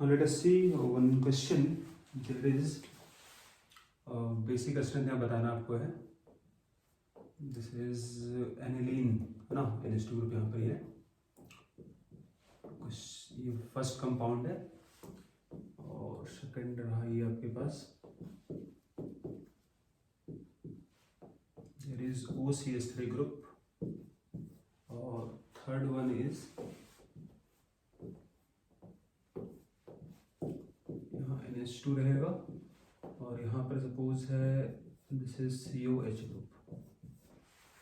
Now let us see one question. There is basic strength यहाँ बताना आपको है. This is aniline है ना, NH2 ग्रुप यहाँ पर ही है. ये फर्स्ट कंपाउंड है और सेकंड रहा ये आपके पास. There is OCH3 ग्रुप और थर्ड वन इज यहाँ NH2 रहेगा और यहाँ पर सपोज है दिस इज COH ग्रुप.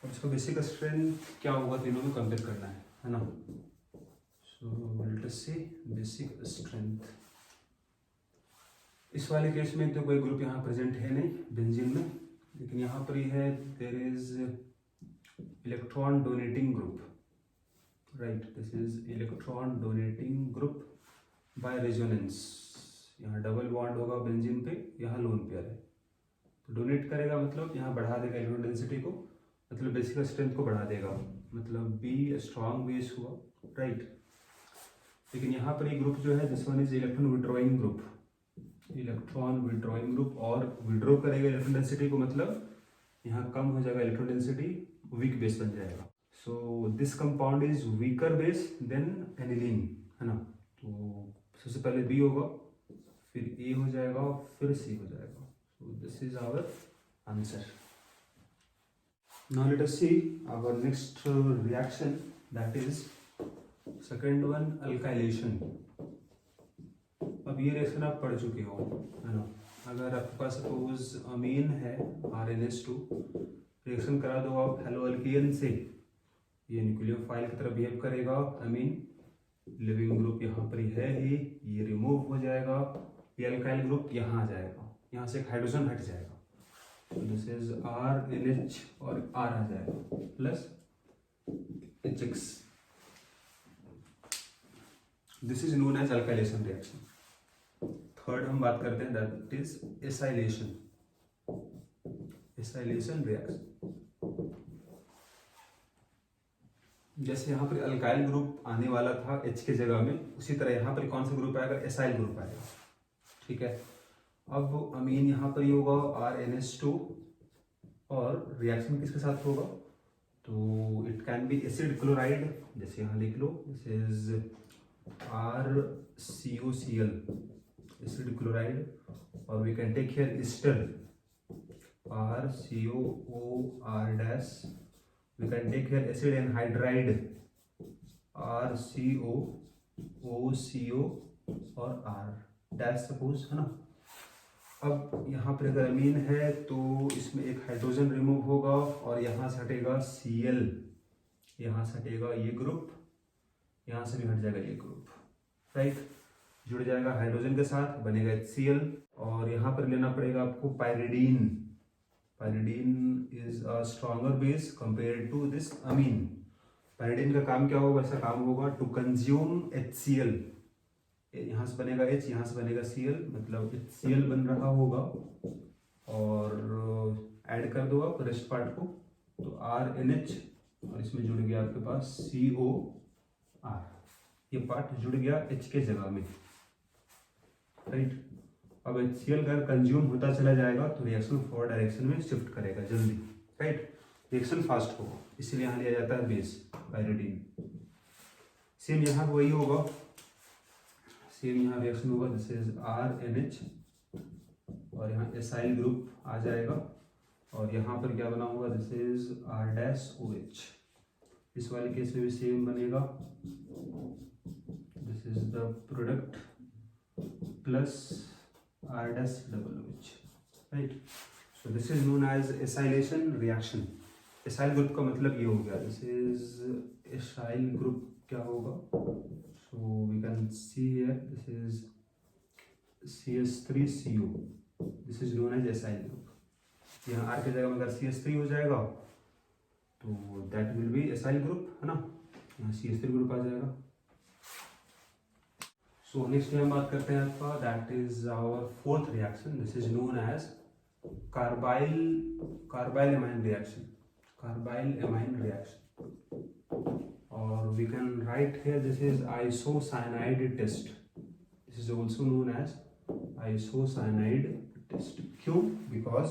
और इसका बेसिक स्ट्रेंथ क्या होगा, तीनों में कंपेयर करना है ना. सो लेट अस सी बेसिक स्ट्रेंथ. इस वाले केस में तो कोई ग्रुप यहाँ प्रेजेंट है नहीं बेंजीन में, लेकिन यहाँ पर ही है. There is electron donating group, right. This is electron donating group by resonance. यहाँ डबल बॉन्ड होगा बेंजीन पे, यहाँ लोन पेयर है. तो डोनेट करेगा मतलब यहाँ बढ़ा देगा इलेक्ट्रॉन डेंसिटी को, मतलब बेसिक स्ट्रेंथ को बढ़ा देगा, मतलब बी स्ट्रॉन्ग बेस हुआ, राइट. लेकिन यहाँ पर ये ग्रुप जो है this one is electron withdrawing group. Electron withdrawing group और विड्रॉ करेगा इलेक्ट्रॉन डेंसिटी को, मतलब यहाँ कम हो जाएगा इलेक्ट्रॉन डेंसिटी, वीक बेस बन जाएगा. So this compound is weaker base than aniline है ना. तो सबसे पहले बी होगा, फिर ए हो जाएगा, फिर सी हो जाएगा. So this is our answer. Now let us see our next reaction, that is second one alkylation. अब ये रिएक्शन आप पढ़ चुके हो है ना. अगर आपके पास सपोज अमीन है RnH2, रिएक्शन करा दो आप हेलो अल्कीन से, ये न्यूक्लियोफाइल की तरह बिहेव करेगा. अमीन लिविंग ग्रुप यहाँ पर ही है ही, ये रिमूव हो जाएगा, ये अल्काइल ग्रुप यहाँ आ जाएगा, यहाँ से एक हाइड्रोजन हट जाएगा. तो दिस इज RNH और R आ जाएगा plus HX. This is known as alkylation reaction. Third हम बात करते हैं, that is acylation. Acylation reaction. जैसे यहाँ पर अल्काइल ग्रुप आने वाला था H के जगह में, उसी तरह यहाँ पर कौन सा ग्रुप आएगा, एसाइल ग्रुप आएगा. ठीक है. अब अमीन यहाँ पर ही होगा RNH2 और रिएक्शन किसके साथ होगा, तो it can be acid chloride. जैसे यहाँ लिख लो, this is RCOCl acid chloride, और we can take here ester RCOOR dash. we can take here acid anhydride RCOOCO और R डैश सपोज है ना. अब यहाँ पर अगर अमीन है तो इसमें एक हाइड्रोजन रिमूव होगा और यहाँ से हटेगा Cl, यहाँ से हटेगा ये ग्रुप, यहाँ से भी हट जाएगा ये ग्रुप, राइट. जुड़ जाएगा हाइड्रोजन के साथ, बनेगा HCl. और यहाँ पर लेना पड़ेगा आपको pyridine. Pyridine is a stronger base compared to this amine. Pyridine का काम क्या होगा, ऐसा काम होगा टू कंज्यूम HCl. यहाँ से बनेगा H, यहाँ से बनेगा Cl, मतलब HCl बन रहा होगा. और ऐड कर दो आप रेस्ट पार्ट को, तो RNH और इसमें जुड़ गया आपके पास COR. ये पार्ट जुड़ गया H के जगह में, राइट. अब HCl अगर कंज्यूम होता चला जाएगा तो रिएक्शन फॉरवर्ड डायरेक्शन में शिफ्ट करेगा जल्दी, राइट. रिएक्शन फास्ट होगा, इसलिए यहाँ लिया जाता है बेस पायरिडीन. सेम यहाँ वही होगा, सेम यहाँ रिएक्शन होगा. दिस इज RNH और यहाँ एसाइल ग्रुप आ जाएगा और यहाँ पर क्या बना होगा, दिस इज R-OH. इस वाले केस में भी सेम बनेगा. This is the product plus R-OH, right. So this is known as acylation reaction. Acyl group का मतलब ये हो गया, दिस इज एसाइल ग्रुप क्या होगा, so we can see here this is CH3CO. This is known as acyl group. यहाँ R के जगह में अगर CH3 हो जाएगा तो that will be acyl group है ना. यहाँ CH3 ग्रुप आ जाएगा. सो नेक्स्ट हम बात करते हैं आपका, that is our fourth reaction. This is known as carbylamine एमाइन रिएक्शन. कार्बाइल एमाइन रिएक्शन, और we can write here this is isocyanide test. This is also known as isocyanide test. क्यों? बिकॉज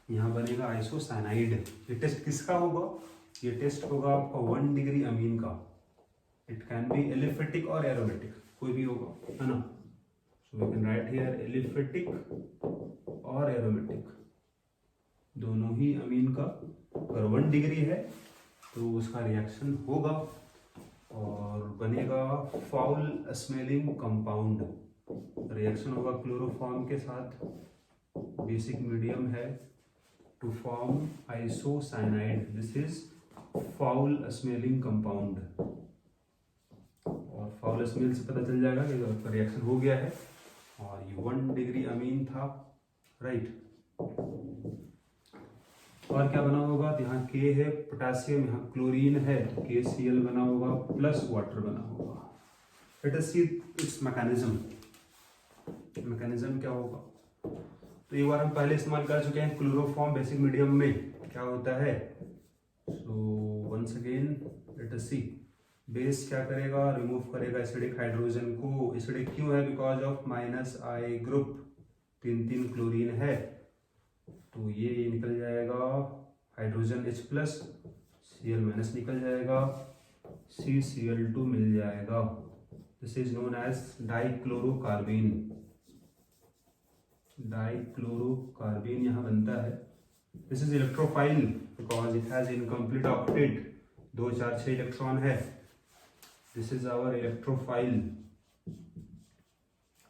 यहाँ बनेगा आइसोसाइनाइड। ये टेस्ट किसका होगा? ये टेस्ट होगा आपका 1 डिग्री अमीन का। इट कैन बी एलिफेटिक और एरोमेटिक, कोई भी होगा, है ना। So we can write here aliphatic और एरोमेटिक, दोनों ही अमीन का। अगर 1 डिग्री है तो उसका रिएक्शन होगा और बनेगा फाउल स्मेलिंग कंपाउंड। रिएक्शन होगा क्लोरोफॉर्म के साथ, बेसिक मीडियम है, to form isocyanide. This is foul smelling compound. और फाउल स्मेल से पता चल जाएगा कि रिएक्शन हो गया है और ये 1 डिग्री अमीन था, राइट। और क्या बना होगा? तो यहाँ के है पोटेशियम, यहाँ क्लोरीन है, तो KCl बना होगा प्लस वाटर बना होगा। Late us see it's mechanism. Mechanism क्या होगा? तो एक बार हम पहले इस्तेमाल कर चुके हैं क्लोरोफॉर्म बेसिक मीडियम में क्या होता है। So once again let us see. Base क्या करेगा? रिमूव करेगा एसिडिक हाइड्रोजन को। एसिडिक क्यों है? Because of -I group, 3 chlorine है, तो ये निकल जाएगा हाइड्रोजन H+, Cl- निकल जाएगा, CCl2 मिल जाएगा। This is known as dichlorocarbene. Dichlorocarbene यहाँ बनता है। This is electrophile because it has incomplete octet, 2 4 6 electron है। This is our electrophile.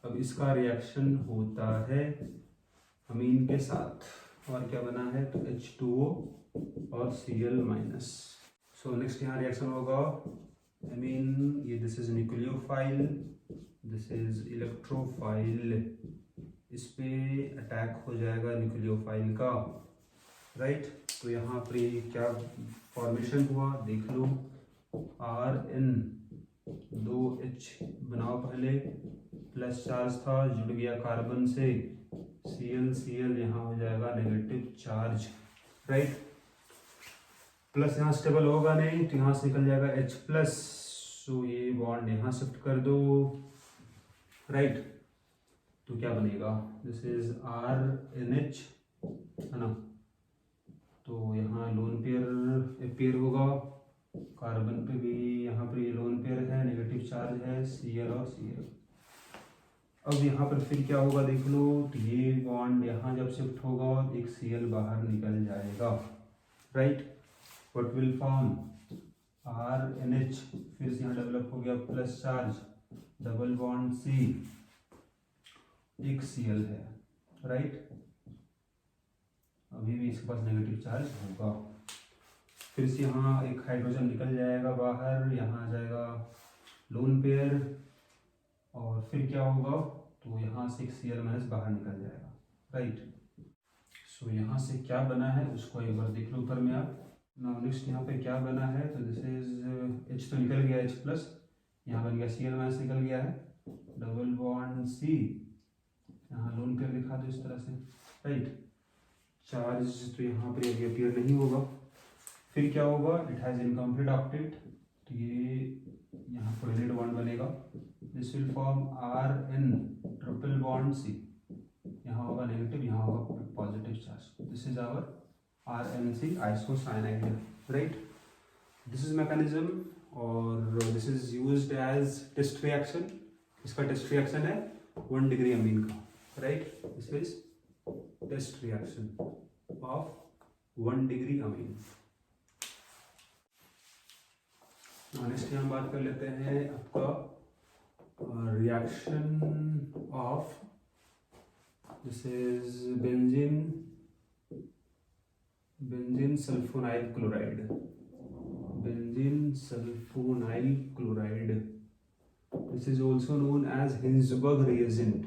अब इसका रिएक्शन होता है अमीन के साथ, और क्या बना है? तो H2O और Cl-। सो नेक्स्ट यहाँ रिएक्शन होगा अमीन, ये this is nucleophile, this is electrophile. इस पे अटैक हो जाएगा न्यूक्लियोफाइल का, राइट। तो यहाँ पर क्या फॉर्मेशन हुआ देख लो। RN2H बनाओ पहले, प्लस चार्ज था, जुड़ गया कार्बन से, Cl यहाँ हो जाएगा नेगेटिव चार्ज, राइट। प्लस यहाँ स्टेबल होगा नहीं तो यहाँ से निकल जाएगा H+। सो ये बॉन्ड यहाँ शिफ्ट कर दो, राइट। तो क्या बनेगा? दिस इज RNH, है ना। तो यहाँ लोन पेयर होगा, कार्बन पे भी यहाँ पर ये लोन पेयर है, नेगेटिव चार्ज है, Cl और Cl। अब यहाँ पर फिर क्या होगा देख लो। तो ये बॉन्ड यहाँ जब शिफ्ट होगा एक Cl बाहर निकल जाएगा, right. What will form? RNH, फिर से यहाँ डेवलप हो गया plus charge, double bond C, एक Cl है, राइट। अभी भी इसके पास नेगेटिव चार्ज होगा। फिर से यहाँ एक हाइड्रोजन निकल जाएगा बाहर, यहाँ आ जाएगा लोन पेयर, और फिर क्या होगा? तो यहाँ से एक Cl- बाहर निकल जाएगा, राइट। सो यहाँ से क्या बना है उसको एक बार देख लो ऊपर में आप। नाउ नेक्स्ट यहाँ पे क्या बना है? तो दिस इज H तो निकल गया, H+, यहाँ बन गया Cl- निकल गया है, डबल बॉन्ड C, यहाँ लोन पेयर दिखा दो इस तरह से, राइट। चार्ज तो यहाँ पर अपीयर नहीं होगा। फिर क्या होगा? इट हैज इनकम्प्लीट ऑक्टेट, तो ये यहाँ कोऑर्डिनेट बॉन्ड बनेगा। This will form RN triple bond C, यहाँ होगा नेगेटिव, यहाँ होगा positive charge. This is our RNC isocyanide, right. This is mechanism, और this is used as test reaction. इसका टेस्ट रिएक्शन है 1 डिग्री अमीन का, right. This is test reaction of 1 degree amine. Next हम बात कर लेते हैं आपका reaction of, this is benzene sulphonyl chloride. Benzene sulphonyl chloride, this is also known as Hinsberg reagent.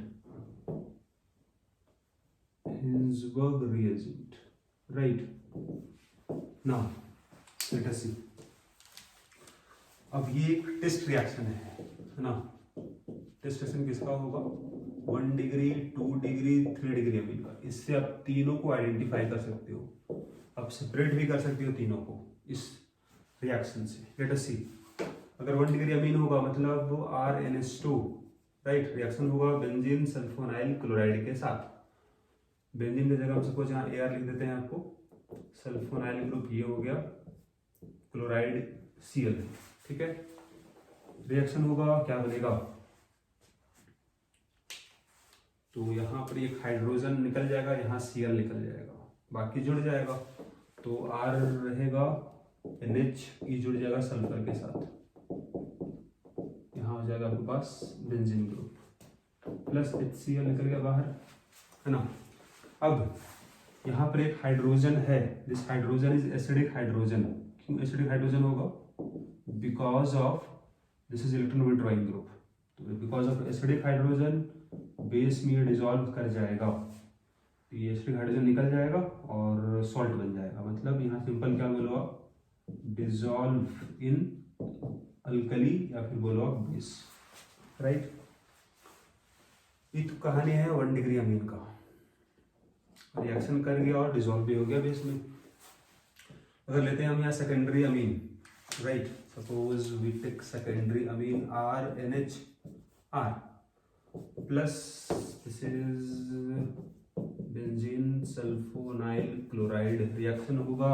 Hinsberg reagent, right. Now let us see. अब ये एक test reaction है ना। टेस्ट रिएक्शन किसका होगा? 1 डिग्री, 2 डिग्री, 3 डिग्री अमीन का। इससे आप तीनों को आइडेंटिफाई कर सकते हो, आप सेपरेट भी कर सकते हो तीनों को इस रिएक्शन से। लेट अस सी। अगर 1 डिग्री अमीन होगा मतलब RNH2 राइट। रिएक्शन होगा बेंजीन सल्फोनाइल क्लोराइड के साथ। बेंजीन की जगह हम सपोज यहाँ AR लिख देते हैं आपको, सल्फोनाइल ग्रुप ये हो गया, क्लोराइड Cl, ठीक है। रिएक्शन होगा, क्या बनेगा, तो यहाँ पर एक हाइड्रोजन निकल जाएगा, यहाँ Cl निकल जाएगा, बाकी जुड़ जाएगा, तो R रहेगा, NH E जुड़ जाएगा सल्फर के साथ, यहाँ हो जाएगा आपके पास बेंजीन ग्रुप, प्लस HCl निकल गया बाहर, है ना। अब यहाँ पर एक हाइड्रोजन है, this hydrogen is acidic hydrogen. क्यों एसिडिक हाइड्रोजन होगा, because of this is electron withdrawing group, तो because of acidic hydrogen base में ये डिजॉल्व कर जाएगा, तो ये एसिडिक हाइड्रोजन निकल जाएगा और सॉल्ट बन जाएगा। मतलब यहाँ सिंपल क्या बोलो आप, डिजॉल्व इन अल्कली या फिर बोलो आप बेस, राइट। ये तो कहानी है 1 डिग्री अमीन का, रिएक्शन कर गया और डिजॉल्व भी हो गया बेस में। अगर लेते हैं हम यहाँ secondary amine, right, suppose we take secondary amine RNHR plus this is benzene sulphonyl chloride, reaction होगा,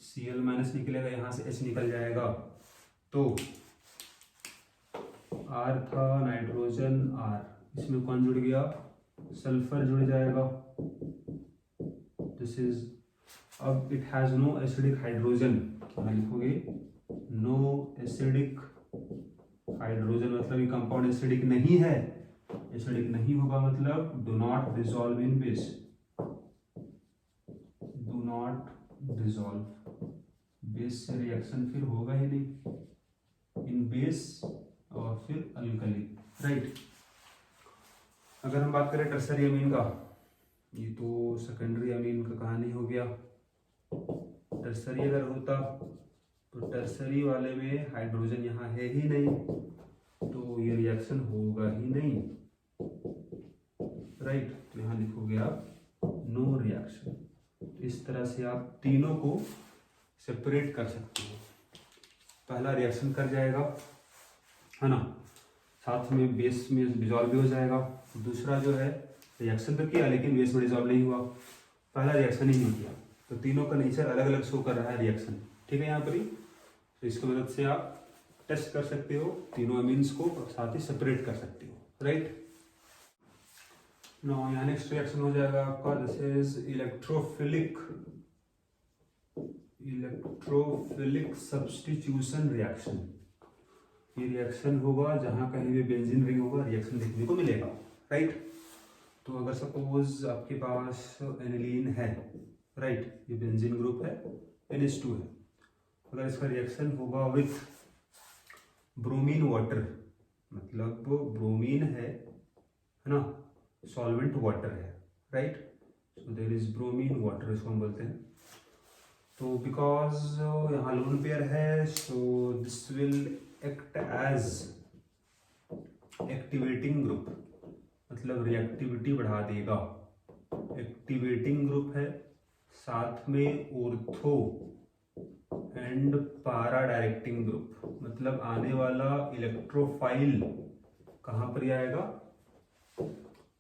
Cl माइनस निकलेगा, यहाँ से H निकल जाएगा, तो R था नाइट्रोजन R, इसमें कौन जुड़ गया, सल्फर जुड़ जाएगा, दिस इज, अब it has no acidic hydrogen, क्या लिखोगे, नो एसिडिक हाइड्रोजन, मतलब ये कंपाउंड एसिडिक नहीं है, एसिडिक नहीं होगा मतलब do not dissolve in base, do not dissolve, base से रिएक्शन फिर होगा ही नहीं इन बेस और फिर अल्कली, राइट। अगर हम बात करें टर्सरी अमीन का, ये तो सेकेंडरी अमीन का कहानी हो गया। टर्सरी अगर होता तो टर्सरी वाले में हाइड्रोजन यहाँ है ही नहीं, तो ये रिएक्शन होगा ही नहीं, राइट। तो यहाँ लिखोगे आप नो रिएक्शन। इस तरह से आप तीनों को सेपरेट कर सकते हो। पहला रिएक्शन कर जाएगा, है ना, साथ में बेस में डिजॉल्व भी हो जाएगा। दूसरा जो है रिएक्शन तो किया लेकिन बेस में डिजॉल्व नहीं हुआ, पहला रिएक्शन ही नहीं किया, तो तीनों का नेचर अलग अलग शो कर रहा है रिएक्शन, ठीक है यहाँ पर ही। तो इसकी मदद से आप टेस्ट कर सकते हो तीनों अमीन्स को और साथ ही सेपरेट कर सकते हो, राइट। नाउ यहाँ नेक्स्ट रिएक्शन हो जाएगा आपका, this is electrophilic substitution reaction. ये रिएक्शन होगा जहाँ कहीं भी बेंजीन रिंग होगा, रिएक्शन देखने को मिलेगा, राइट। तो अगर सपोज आपके पास एनिलीन है, राइट, ये बेंजीन ग्रुप है, NH2 है, अगर इसका रिएक्शन होगा विथ ब्रोमीन वाटर, मतलब ब्रोमीन है ना, सॉल्वेंट वाटर है, right, so there is bromine water, इसको हम बोलते हैं। तो बिकॉज यहाँ लोन पेयर है, so this will act as activating group, मतलब रिएक्टिविटी बढ़ा देगा, एक्टिवेटिंग ग्रुप है, साथ में ortho and para directing group, मतलब आने वाला इलेक्ट्रोफाइल कहाँ पर आएगा,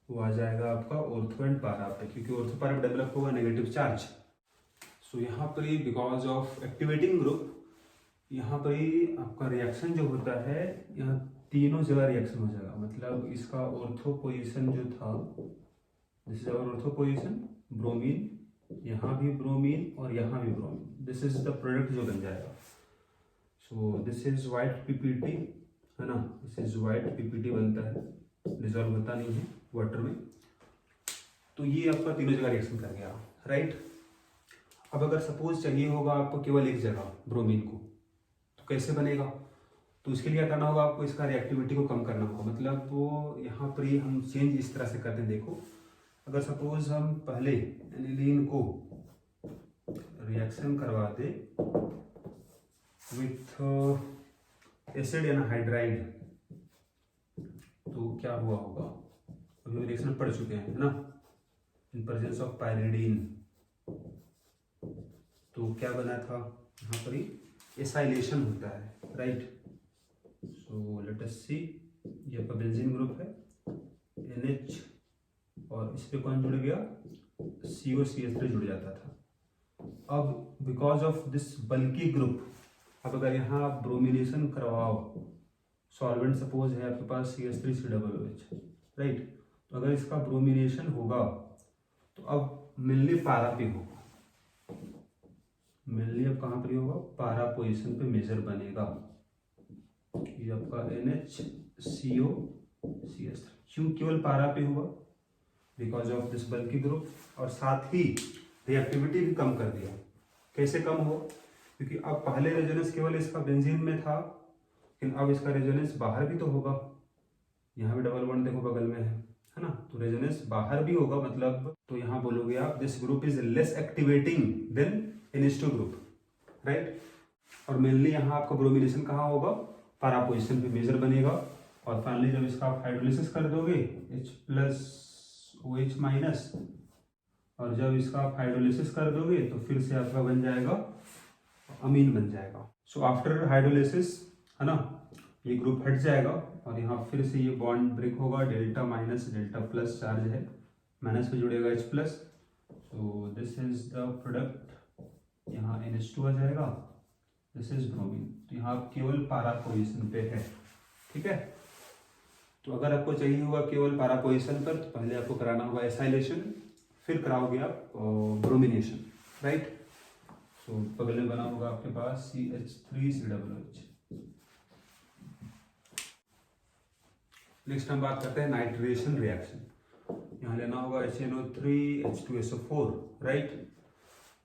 वो आ जाएगा आपका ऑर्थो एंड पारा पे, क्योंकि ऑर्थो पारा डेवलप होगा नेगेटिव चार्ज। सो यहाँ पर ही बिकॉज ऑफ एक्टिवेटिंग ग्रुप, यहाँ पर ही आपका रिएक्शन जो होता है, यहाँ तीनों जगह रिएक्शन हो जाएगा, मतलब इसका ऑर्थो पोजीशन जो था, this is our ortho position, bromine, यहाँ भी ब्रोमीन और यहाँ भी bromine, this is the product जो बन जाएगा। So this is white PPT, है ना, दिस इज वाइट PPT बनता है, डिजॉल्व होता नहीं है वाटर में। तो ये आपका तीनों जगह रिएक्शन कर गया, राइट। अब अगर सपोज चाहिए होगा आपको केवल एक जगह ब्रोमीन को, तो कैसे बनेगा, तो उसके लिए क्या करना होगा आपको, इसका रिएक्टिविटी को कम करना होगा, मतलब वो यहाँ पर ही हम चेंज इस तरह से करते हैं। देखो, अगर सपोज हम पहले एनिलीन को रिएक्शन करवाते विथ एसिड एनहाइड्राइड, तो क्या हुआ होगा, अभी रिएक्शन पढ़ चुके हैं, है ना, इन प्रेजेंस ऑफ पायरिडीन, तो क्या बना था, यहाँ पर ही एसाइलेशन होता है, राइट। सो लेट अस सी, ये आपका बेंजीन ग्रुप है NH, और इस पे कौन जुड़ गया, COCH3 जुड़ जाता था। अब because of this bulky group, अब अगर यहाँ आप ब्रोमिनेशन करवाओ, सॉल्वेंट सपोज है आपके पास CH3COOH, राइट, तो अगर इसका ब्रोमिनेशन होगा तो अब मेनली पारा पे होगा, मेनली अब कहाँ पर होगा, पारा पोजीशन पे मेजर बनेगा। ये आपका NHCOCH3 क्यों केवल पारा पे हुआ, because of this bulky group, और साथ ही रिएक्टिविटी भी कम कर दिया। कैसे कम हो, क्योंकि अब पहले रेजोनेंस केवल इसका बेंजीन में था, लेकिन अब इसका रेजोनेंस बाहर भी तो होगा, यहाँ भी डबल बॉन्ड देखो बगल में है ना, तो रेजोनेंस बाहर भी होगा, मतलब तो यहाँ बोलोगे आप this group is less activating than NH2 ग्रुप, राइट। और मेनली यहाँ आपका ब्रोमिनेशन कहाँ होगा, पारा पोजीशन पे मेजर बनेगा, और फाइनली जब इसका आप हाइड्रोलिसिस कर दोगे H+OH-, और जब इसका आप हाइड्रोलिसिस कर दोगे तो फिर से आपका बन जाएगा अमीन बन जाएगा। सो आफ्टर हाइड्रोलिसिस, है ना, ये ग्रुप हट जाएगा और यहाँ फिर से ये बॉन्ड ब्रेक होगा, delta minus delta plus charge है, माइनस पे जुड़ेगा H+, so this is the product, यहाँ NH2 आ जाएगा, दिस इज ब्रोमीन। तो यहाँ केवल पारा पोजीशन पे है, ठीक है। तो अगर आपको चाहिए होगा केवल पारा पोजीशन पर, तो पहले आपको कराना होगा एसाइलेशन, फिर कराओगे आप ब्रोमिनेशन, राइट। सो बगल में बना होगा आपके पास CH3COOH। नेक्स्ट हम बात करते हैं नाइट्रेशन रिएक्शन। यहाँ लेना होगा HNO3H2SO4, राइट।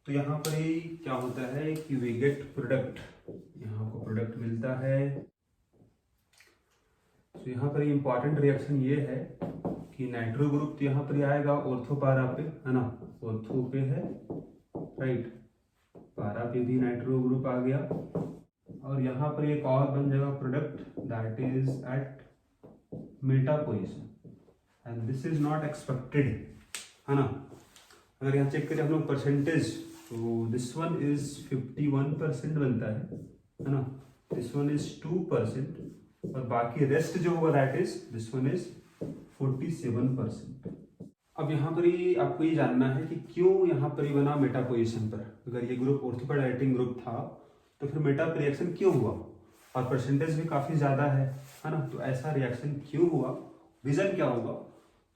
तो यहाँ पर ही क्या होता है कि वी गेट प्रोडक्ट, यहाँ आपको प्रोडक्ट मिलता है। तो यहाँ पर इंपॉर्टेंट रिएक्शन ये है कि नाइट्रो ग्रुप तो यहाँ पर आएगा ऑर्थो पारा पे, है ना, ऑर्थो पे है, राइट, पारा पे भी नाइट्रो ग्रुप आ गया, और यहाँ पर एक और बन जाएगा product that is at meta position, and this is not expected, है ना। अगर यहाँ चेक करें हम लोग परसेंटेज, तो दिस वन इज 51% बनता है ना, दिस वन इज 2%, और बाकी रेस्ट जो होगा that is this one is 47%। अब यहाँ पर ही आपको ये जानना है कि क्यों यहाँ पर ही बना मेटा पोजीशन पर। अगर ये ग्रुप ऑर्थोपेडाइटिंग ग्रुप था तो फिर मेटा रिएक्शन क्यों हुआ, और परसेंटेज भी काफी ज्यादा है ना, तो ऐसा रिएक्शन क्यों हुआ, रीजन क्या होगा।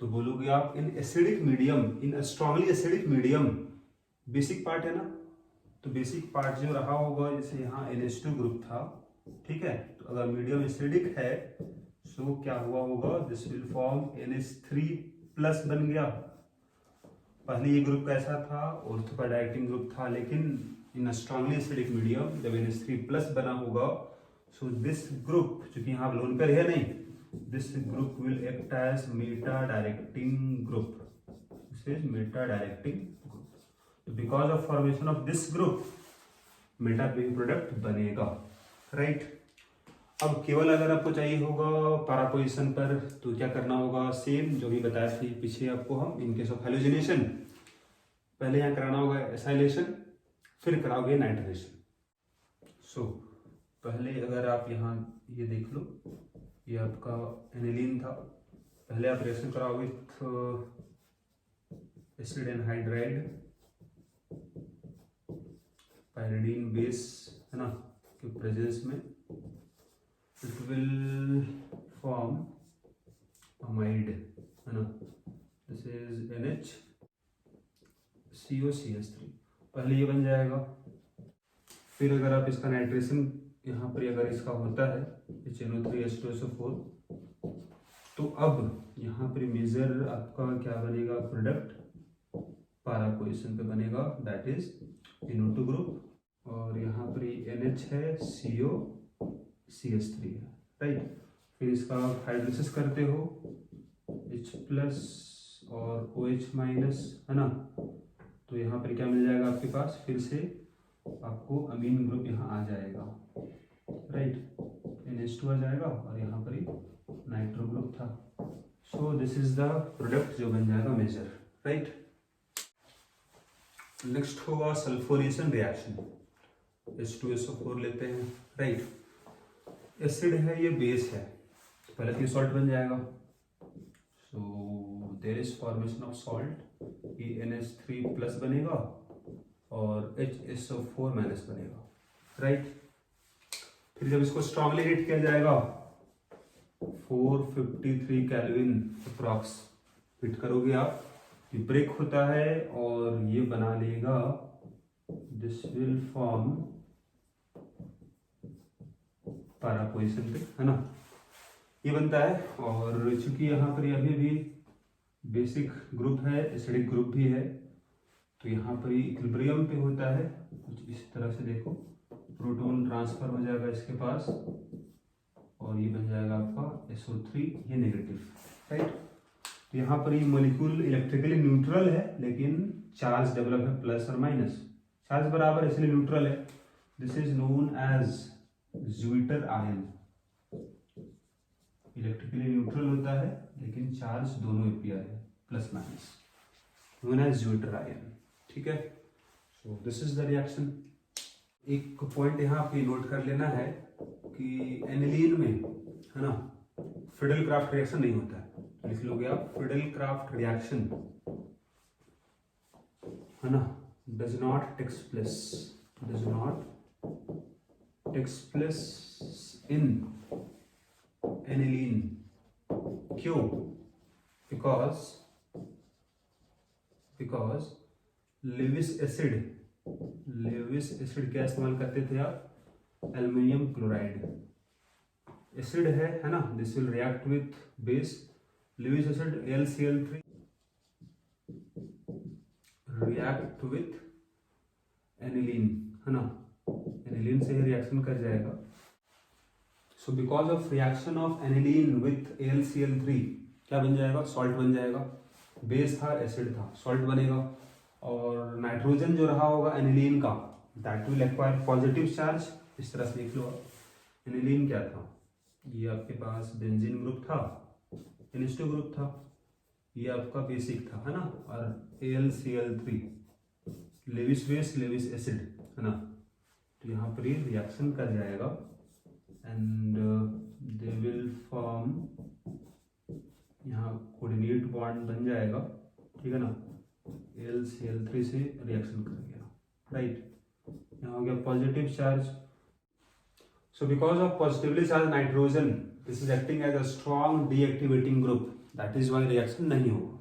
तो बोलोगे आप in acidic medium, in strongly acidic medium, basic part है ना, तो बेसिक पार्ट जो रहा होगा, जैसे यहाँ NH2 ग्रुप था, ठीक है, तो अगर मीडियम एसिडिक है सो क्या हुआ होगा, दिस विल फॉर्म NH3+ बन गया। पहले ये ग्रुप कैसा था, ऑर्थोपेडाइटिक ग्रुप था, लेकिन इन स्ट्रांगली एसिडिक मीडियम जब NH3+ बना होगा, सो दिस ग्रुप, चूंकि यहाँ लोन पर है नहीं, this group will act as meta directing group, this is meta directing group, so because of formation of this group meta पे प्रोडक्ट बनेगा, राइट। अब केवल अगर आपको चाहिए होगा पारा पोजीशन पर, तो क्या करना होगा, सेम जो भी बताया था पीछे आपको हम, इन केस ऑफ हेलोजिनेशन पहले यहाँ कराना होगा एसाइलेशन, फिर कराओगे नाइट्रेशन। सो पहले अगर आप यहाँ ये देख लो, ये आपका एनिलीन था, पहले आप रिएक्शन कराओ with acid anhydride pyridine base, है ना, के प्रेजेंस में, इट विल फॉर्म अमाइड, है ना, दिस इज NHCOCH3, पहले ये बन जाएगा। फिर अगर आप इसका नाइट्रेशन यहाँ पर अगर इसका होता है HNO3H2SO4, तो अब यहाँ पर मेजर आपका क्या बनेगा, प्रोडक्ट पारा पोजीशन पे बनेगा, दैट इज NO2 ग्रुप, और यहाँ पर NH है, COCH3 है, राइट। फिर इसका हाइड्रोलिसिस करते हो H+ और OH-, है ना, तो यहाँ पर क्या मिल जाएगा आपके पास, फिर से आपको अमीन ग्रुप यहाँ आ जाएगा, राइट, NH2 आ जाएगा, और यहाँ पर ही नाइट्रो ग्रुप था। सो दिस इज द प्रोडक्ट जो बन जाएगा मेजर, राइट। नेक्स्ट होगा सल्फोनेशन रिएक्शन, H2SO4 लेते हैं, राइट। एसिड है, ये बेस है, पहले तो ये सॉल्ट बन जाएगा, so there is formation of salt, ये NH3 प्लस बनेगा और HSO4 माइनस बनेगा, राइट। फिर जब इसको स्ट्रांगली हीट किया जाएगा 453 केल्विन अप्रॉक्स हीट करोगे आप, ये ब्रेक होता है और ये बना लेगा, दिस विल फॉर्म पारा पोजिशन पे, है ना, ये बनता है। और चूंकि यहाँ पर अभी भी बेसिक ग्रुप है, एसिडिक ग्रुप भी है, तो यहाँ पर इक्विलिब्रियम पे होता है कुछ इस तरह से, देखो प्रोटॉन ट्रांसफर हो जाएगा इसके पास और ये बन जाएगा आपका SO3, ये नेगेटिव, राइट। तो यहाँ पर ये मॉलिक्यूल इलेक्ट्रिकली न्यूट्रल है लेकिन चार्ज डेवलप है प्लस और माइनस, चार्ज बराबर इसलिए न्यूट्रल है। This is known as zwitter ion, electrically neutral होता है लेकिन चार्ज दोनों एपियर है plus minus, known as zwitter ion, ठीक है। So this is the reaction. एक पॉइंट यहाँ पे नोट कर लेना है कि एनिलीन में, है ना, फिडेल क्राफ्ट रिएक्शन नहीं होता है, लिख लोगे आप फिडेल क्राफ्ट रिएक्शन, है ना, does not takes place in aniline. क्यों? बिकॉज लेविस एसिड क्या इस्तेमाल करते थे आप? एल्युमिनियम क्लोराइड एसिड है ना, this will react with base Lewis acid AlCl3 react with aniline, है ना, एनिलीन से ही रिएक्शन कर जाएगा। So because of reaction of aniline with AlCl3 क्या बन जाएगा? सॉल्ट बन जाएगा। बेस था, एसिड था, सॉल्ट बनेगा। और नाइट्रोजन जो रहा होगा एनिलीन का, that will acquire positive charge. इस तरह से लिख लो आप, एनिलीन क्या था? ये आपके पास बेंजीन ग्रुप था, NH2 ग्रुप था, ये आपका बेसिक था, है ना, और AlCl3 Lewis base Lewis acid, है ना। तो यहाँ पर ये रिएक्शन कर जाएगा एंड दे विल फॉर्म, यहाँ कोऑर्डिनेट बॉन्ड बन जाएगा, ठीक है ना, AlCl3 से रिएक्शन कर गया, राइट। यहाँ हो गया positive charge. So because of positively charged nitrogen, this is acting as a strong deactivating group. That is why reaction नहीं होगा।